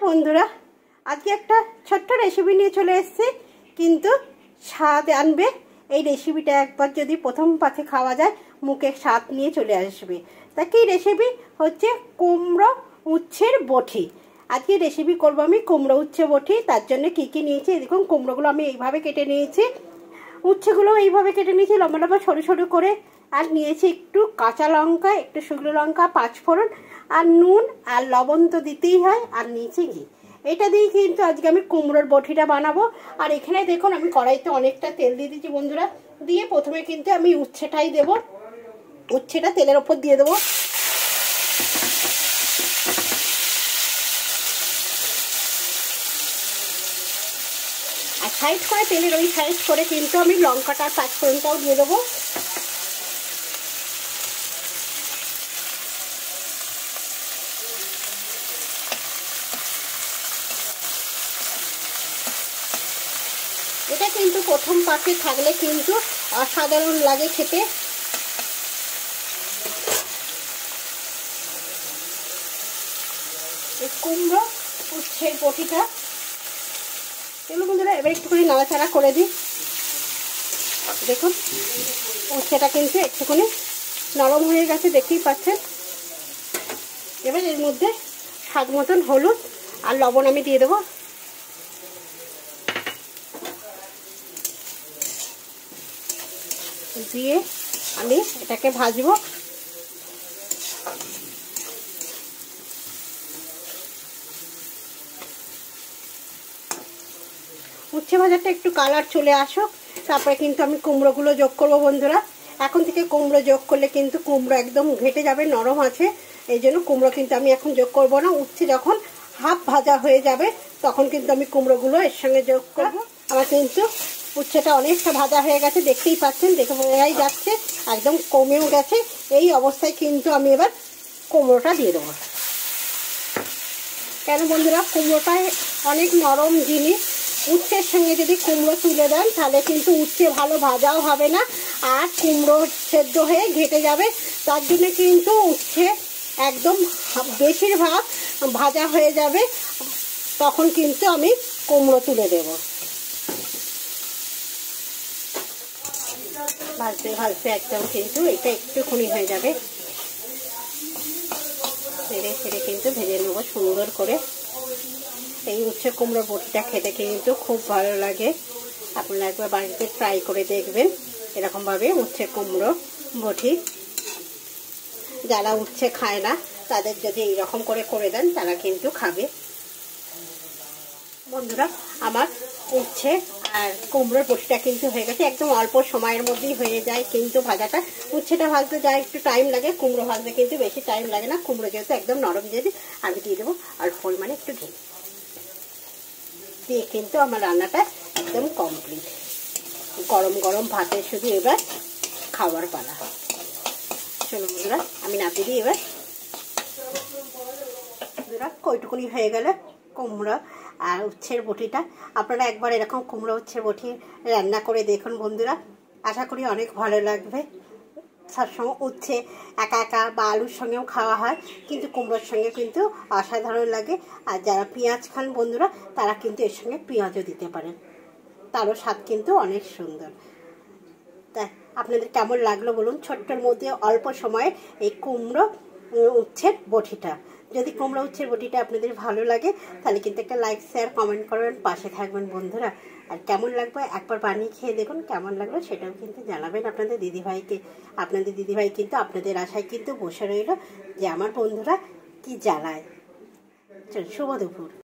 বন্ধুরা, আজকে একটা ছোট্ট রেসিপি নিয়ে চলে এসেছি, কিন্তু স্বাদ আনবে। এই রেসিপিটা একবার যদি প্রথম পাতে খাওয়া যায়, মুখে স্বাদ নিয়ে চলে আসবে। তা কি রেসিপি হচ্ছে কুমড়ো উচ্ছের বটি। আজকে রেসিপি করবো আমি কুমড়ো উচ্ছে বটি। তার জন্য কি কি নিয়েছি দেখুন। কুমড়োগুলো আমি এইভাবে কেটে নিয়েছি, উচ্ছেগুলো এইভাবে কেটে নিয়েছি লম্বা লম্বা সরু সরু করে। আর নিয়েছি একটু কাঁচা লঙ্কা, একটু শুকনো লঙ্কা, পাঁচফোড়ন, আর নুন আর লবণ তো দিতেই হয়, আর নিয়েছি ঘি। এটা দিয়ে কিন্তু আজকে আমি কুমড়োর বটিটা বানাবো। আর এখানে দেখুন আমি কড়াইতে অনেকটা তেল দিয়ে দিচ্ছি বন্ধুরা। দিয়ে প্রথমে কিন্তু আমি উচ্ছেটাই দেবো। উচ্ছেটা তেলের ওপর দিয়ে দেবো। আর সাইড করে তেলের ওই সাইড করে কিন্তু আমি লঙ্কাটা আর পাঁচফোড়নটাও দিয়ে দেবো। এটা কিন্তু প্রথম পাকে থাকলে কিন্তু অসাধারণ লাগে খেতে। কুমড়ো উচ্ছের বটিটা এগুলো বন্ধুরা এবার একটুখানি নাড়াচাড়া করে দিই। দেখুন উচ্ছেটা কিন্তু একটুখানি নরম হয়ে গেছে, দেখতেই পাচ্ছেন। এবার এর মধ্যে স্বাদ মতন হলুদ আর লবণ আমি দিয়ে দেবো। দিয়ে আমি এটাকে ভাজবো। উচ্ছে ভাজাটা একটু কালার চলে আসুক, তারপরে কিন্তু আমি কুমড়োগুলো যোগ করবো বন্ধুরা। এখন থেকে কুমড়ো যোগ করলে কিন্তু কুমড়ো একদম ঘেটে যাবে, নরম আছে। এই জন্য কুমড়ো কিন্তু আমি এখন যোগ করবো না। উচ্ছে যখন হাফ ভাজা হয়ে যাবে তখন কিন্তু আমি কুমড়োগুলো এর সঙ্গে যোগ করবো। আমার কিন্তু উচ্ছেটা অনেকটা ভাজা হয়ে গেছে, দেখতেই পাচ্ছেন, দেখে বোঝাই যাচ্ছে একদম কমেও গেছে। এই অবস্থায় কিন্তু আমি এবার কুমড়োটা দিয়ে দেবো। কেন বন্ধুরা, কুমড়োটায় অনেক নরম জিনিস। উচ্ছের সঙ্গে যদি কুমড়ো তুলে দেন তাহলে কিন্তু উচ্ছে ভালো ভাজাও হবে না, আর কুমড়ো সেদ্ধ হয়ে ঘেটে যাবে। তার জন্য কিন্তু উচ্ছে একদম বেশিরভাগ ভাজা হয়ে যাবে, তখন কিন্তু আমি কুমড়ো তুলে দেব। ভাজতে ভাজতে একদম কিন্তু এটা একটুখানি হয়ে যাবে। ছেড়ে ছেড়ে কিন্তু ভেজে নেবো সুন্দর করে। এই উচ্ছে কুমড়োর বটিটা খেতে কিন্তু খুব ভালো লাগে। আপনারা একবার বাড়িতে ট্রাই করে দেখবেন এরকমভাবে উচ্ছে কুমড়ো বটি। যারা উচ্ছে খায় না তাদের যদি এইরকম করে করে দেন তারা কিন্তু খাবে। বন্ধুরা আমার উচ্ছে আর কুমড়োর বটিটা কিন্তু হয়ে গেছে, একদম অল্প সময়ের মধ্যেই হয়ে যায় কিন্তু ভাজাটা। উচ্ছেটা ভাজতে যায় একটু টাইম লাগে, কুমড়ো ভাজতে কিন্তু বেশি টাইম লাগে না। কুমড়ো যেহেতু একদম নরম, যদি আমি দিয়ে দেবো অল্প পরিমাণে একটু ঘি দিয়ে কিন্তু আমার রান্নাটা একদম কমপ্লিট। গরম গরম ভাতের শুধু এবার খাওয়ার পালা। চলো বন্ধুরা আমি নাপি দিই এবার। বন্ধুরা কইটুকুনি হয়ে গেলে কুমড়ো আর উচ্ছের বটিটা। আপনারা একবার এরকম কুমড়ো উচ্ছের বটি রান্না করে দেখুন বন্ধুরা, আশা করি অনেক ভালো লাগবে। সবসময় উচ্ছে একা একা বা আলুর সঙ্গেও খাওয়া হয়, কিন্তু কুমড়োর সঙ্গে কিন্তু অসাধারণ লাগে। আর যারা পেঁয়াজ খান বন্ধুরা তারা কিন্তু এর সঙ্গে পেঁয়াজও দিতে পারেন, তারও স্বাদ কিন্তু অনেক সুন্দর। তাই আপনাদের কেমন লাগলো বলুন, ছোট্টর মধ্যে অল্প সময়ে এই কুমড়ো উচ্ছের বটিটা। যদি কুমড়ো উচ্ছের বটিটা আপনাদের ভালো লাগে তাহলে কিন্তু একটা লাইক শেয়ার কমেন্ট করবেন, পাশে থাকবেন বন্ধুরা। আর কেমন লাগবে একবার বানিয়ে খেয়ে দেখুন, কেমন লাগলো সেটাও কিন্তু জানাবেন আপনাদের দিদিভাইকে। আপনাদের দিদিভাই কিন্তু আপনাদের আশায় কিন্তু বসে রইল যে আমার বন্ধুরা কি জ্বালায়। চল, শুভ দুপুর।